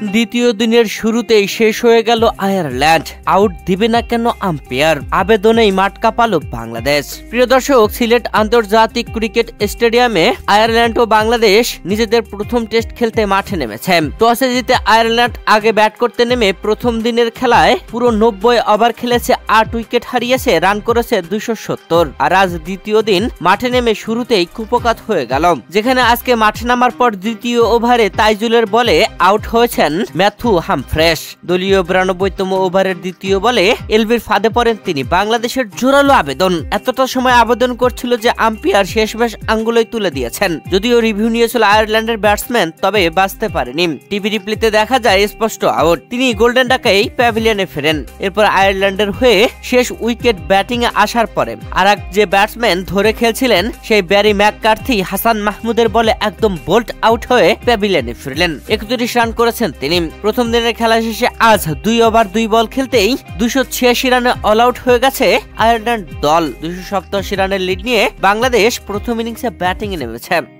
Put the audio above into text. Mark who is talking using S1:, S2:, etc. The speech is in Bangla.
S1: দ্বিতীয় দিনের শুরুতেই শেষ হয়ে গেল আয়ারল্যান্ড। আউট দিবে না কেন আম্পায়ার, আবেদনেই মাঠ কাঁপালো বাংলাদেশ। প্রিয় দর্শক, সিলেট আন্তর্জাতিক ক্রিকেট স্টেডিয়ামে আয়ারল্যান্ড ও বাংলাদেশ নিজেদের প্রথম টেস্ট খেলতে মাঠে নেমেছে। টসে জিতে আয়ারল্যান্ড আগে ব্যাট করতে নেমে প্রথম দিনের খেলায় পুরো 90 ওভার খেলেছে, 8 উইকেট হারিয়েছে, রান করেছে 270। আর আজ দ্বিতীয় দিন মাঠে নেমে শুরুতেই কুপকাত হয়ে গেল, যেখানে আজকে মাঠে নামার পর দ্বিতীয় ওভারে তাইজুলের বলে আউট হয়েছেন ম্যাথু হামফ্রেশ। দলীয় 92তম ওভারের দ্বিতীয় বলে এলবির ফাঁদে পড়েন তিনি। বাংলাদেশের জোরালো আবেদন, এতটা সময় আবেদন করছিল যে আম্পায়ার শেষমেশ আঙ্গুলই তুলে দিয়েছেন। যদিও রিভিউ নিয়েছিল আয়ারল্যান্ডের ব্যাটসম্যান, তবে বাঁচতে পারেনি। টিভি রিপ্লেতে দেখা যায় স্পষ্ট আউট। তিনি গোল্ডেন ডাকাই প্যাভিলিয়নে ফেরেন। এরপর আয়ারল্যান্ডের হয়ে শেষ উইকেট ব্যাটিং এ আসার পরে আরেক যে ব্যাটসম্যান ধরে খেলছিলেন সেই ব্যারি ম্যাককার্থি হাসান মাহমুদের বলে একদম বোল্ট আউট হয়ে প্যাভিলিয়নে ফিরলেন। 31 রান করেছেন তিনি। প্রথম দিনের খেলা শেষে আজ 2 ওভার 2 বল খেলতেই 286 রানে অল আউট হয়ে গেছে আয়ারল্যান্ড দল। 287 রানের লিড নিয়ে বাংলাদেশ প্রথম ইনিংসে ব্যাটিং এ নেমেছে।